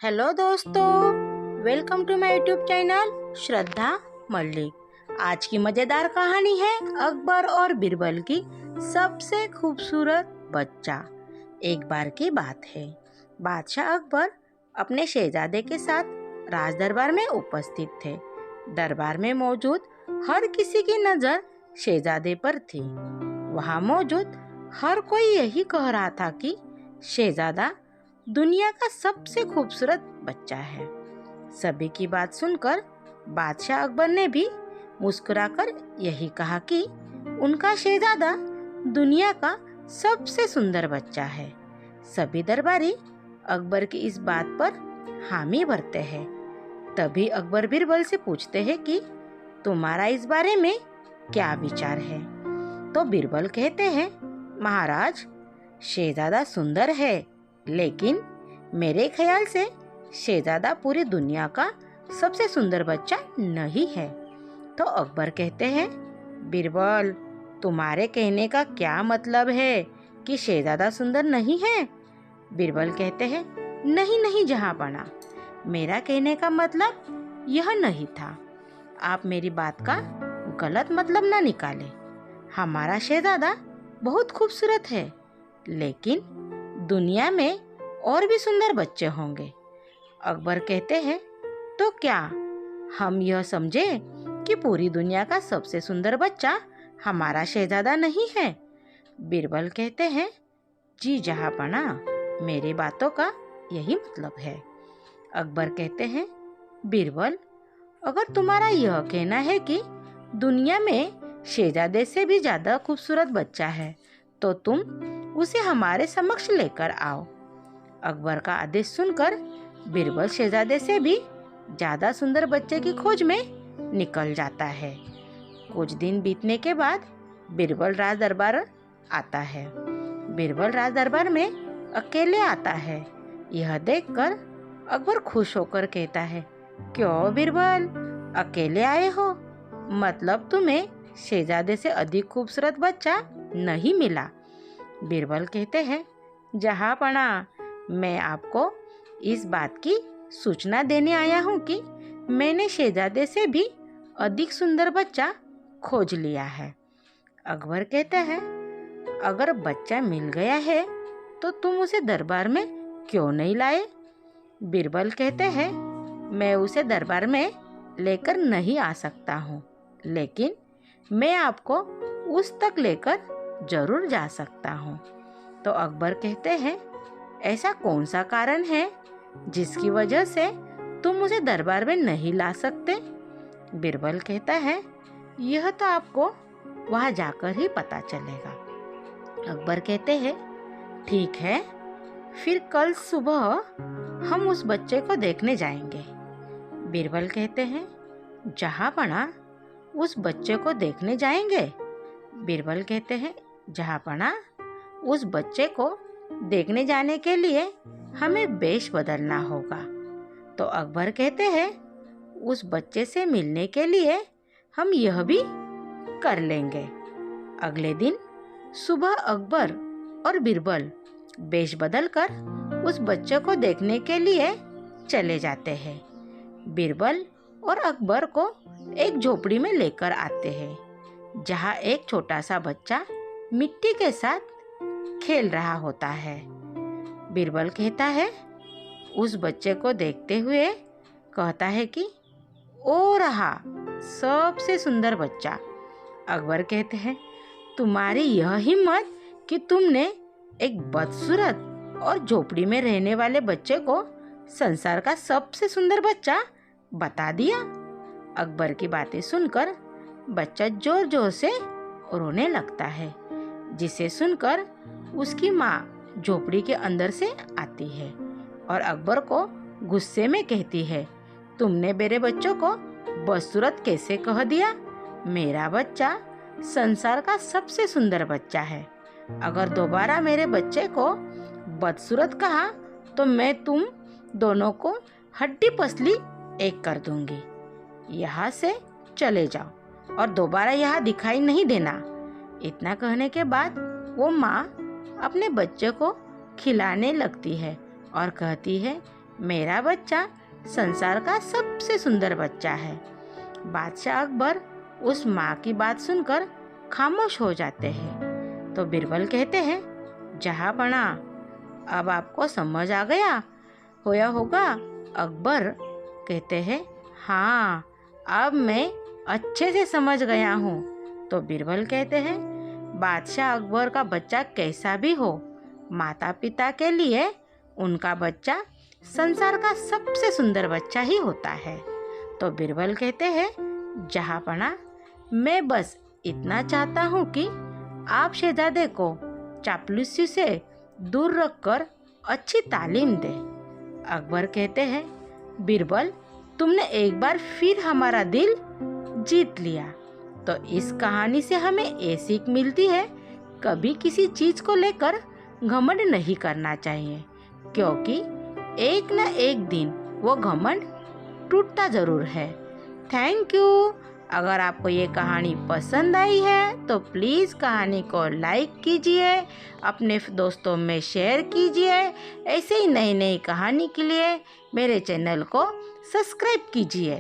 Hello दोस्तों, welcome to my YouTube channel Shraddha Mallik. आज की मज़ेदार कहानी है अकबर और बीरबल की सबसे खूबसूरत बच्चा। एक बार की बात है, बादशाह अकबर अपने शहजादे के साथ राज दरबार में उपस्थित थे। दरबार में मौजूद हर किसी की नज़र शहजादे पर थी। वहाँ मौजूद हर कोई यही कह रहा था कि शहजादा दुनिया का सबसे खूबसूरत बच्चा है। सभी की बात सुनकर बादशाह अकबर ने भी मुस्कुराकर यही कहा कि उनका शहजादा दुनिया का सबसे सुंदर बच्चा है। सभी दरबारी अकबर की इस बात पर हामी भरते हैं। तभी अकबर बीरबल से पूछते हैं कि तुम्हारा इस बारे में क्या विचार है। तो बीरबल कहते हैं, महाराज, शहजादा सुंदर है, लेकिन मेरे ख्याल से शहजादा पूरी दुनिया का सबसे सुंदर बच्चा नहीं है। तो अकबर कहते हैं, बीरबल, तुम्हारे कहने का क्या मतलब है कि शहजादा सुंदर नहीं है। बीरबल कहते हैं, नहीं जहांपना, मेरा कहने का मतलब यह नहीं था। आप मेरी बात का गलत मतलब ना निकाले। हमारा शहजादा बहुत खूबसूरत है, लेकिन दुनिया में और भी सुंदर बच्चे होंगे। अकबर कहते हैं, तो क्या हम यह समझे कि पूरी दुनिया का सबसे सुंदर बच्चा हमारा शहजादा नहीं है। बीरबल कहते हैं, जी जहांपना, मेरी बातों का यही मतलब है। अकबर कहते हैं, बीरबल, अगर तुम्हारा यह कहना है कि दुनिया में शहजादे से भी ज़्यादा खूबसूरत बच्चा है, तो तुम उसे हमारे समक्ष लेकर आओ। अकबर का आदेश सुनकर बीरबल शहजादे से भी ज़्यादा सुंदर बच्चे की खोज में निकल जाता है। कुछ दिन बीतने के बाद बीरबल राज दरबार आता है। बीरबल राज दरबार में अकेले आता है। यह देखकर अकबर खुश होकर कहता है, क्यों बीरबल, अकेले आए हो? मतलब तुम्हें शहजादे से अधिक खूबसूरत बच्चा नहीं मिला। बीरबल कहते हैं, जहांपना, मैं आपको इस बात की सूचना देने आया हूँ कि मैंने शहजादे से भी अधिक सुंदर बच्चा खोज लिया है। अकबर कहते हैं, अगर बच्चा मिल गया है तो तुम उसे दरबार में क्यों नहीं लाए? बीरबल कहते हैं, मैं उसे दरबार में लेकर नहीं आ सकता हूँ, लेकिन मैं आपको उस तक लेकर जरूर जा सकता हूँ। तो अकबर कहते हैं, ऐसा कौन सा कारण है जिसकी वजह से तुम उसे दरबार में नहीं ला सकते? बीरबल कहता है, यह तो आपको वहां जाकर ही पता चलेगा। अकबर कहते हैं, ठीक है, फिर कल सुबह हम उस बच्चे को देखने जाएंगे। बीरबल कहते हैं, जहांपना, उस बच्चे को देखने जाएंगे? बीरबल कहते हैं, जहांपना, उस बच्चे को देखने जाने के लिए हमें वेश बदलना होगा। तो अकबर कहते हैं, उस बच्चे से मिलने के लिए हम यह भी कर लेंगे। अगले दिन सुबह अकबर और बीरबल वेश बदलकर उस बच्चे को देखने के लिए चले जाते हैं। बीरबल और अकबर को एक झोपड़ी में लेकर आते हैं, जहाँ एक छोटा सा बच्चा मिट्टी के साथ खेल रहा होता है। बीरबल कहता है, उस बच्चे को देखते हुए कहता है कि ओ रहा सबसे सुंदर बच्चा। अकबर कहते हैं, तुम्हारी यह हिम्मत कि तुमने एक बदसूरत और झोपड़ी में रहने वाले बच्चे को संसार का सबसे सुंदर बच्चा बता दिया। अकबर की बातें सुनकर बच्चा जोर जोर से रोने लगता है, जिसे सुनकर उसकी माँ झोपड़ी के अंदर से आती है और अकबर को गुस्से में कहती है, तुमने मेरे बच्चों को बदसूरत कैसे कह दिया? मेरा बच्चा संसार का सबसे सुंदर बच्चा है। अगर दोबारा मेरे बच्चे को बदसूरत कहा तो मैं तुम दोनों को हड्डी पसली एक कर दूंगी। यहाँ से चले जाओ और दोबारा यहाँ दिखाई नहीं देना। इतना कहने के बाद वो माँ अपने बच्चे को खिलाने लगती है और कहती है, मेरा बच्चा संसार का सबसे सुंदर बच्चा है। बादशाह अकबर उस माँ की बात सुनकर खामोश हो जाते हैं। तो बीरबल कहते हैं, जहाँपना, अब आपको समझ आ गया होगा। अकबर कहते हैं, हाँ, अब मैं अच्छे से समझ गया हूँ। तो बीरबल कहते हैं, बादशाह अकबर का बच्चा कैसा भी हो, माता पिता के लिए उनका बच्चा संसार का सबसे सुंदर बच्चा ही होता है। तो बीरबल कहते हैं, जहाँपना, मैं बस इतना चाहता हूँ कि आप शहजादे को चापलूसी से दूर रखकर अच्छी तालीम दे। अकबर कहते हैं, बीरबल, तुमने एक बार फिर हमारा दिल जीत लिया। तो इस कहानी से हमें ये सीख मिलती है, कभी किसी चीज़ को लेकर घमंड नहीं करना चाहिए, क्योंकि एक न एक दिन वो घमंड टूटता ज़रूर है। Thank you. अगर आपको ये कहानी पसंद आई है तो प्लीज़ कहानी को लाइक कीजिए, अपने दोस्तों में शेयर कीजिए। ऐसे ही नई नई कहानी के लिए मेरे चैनल को सब्सक्राइब कीजिए।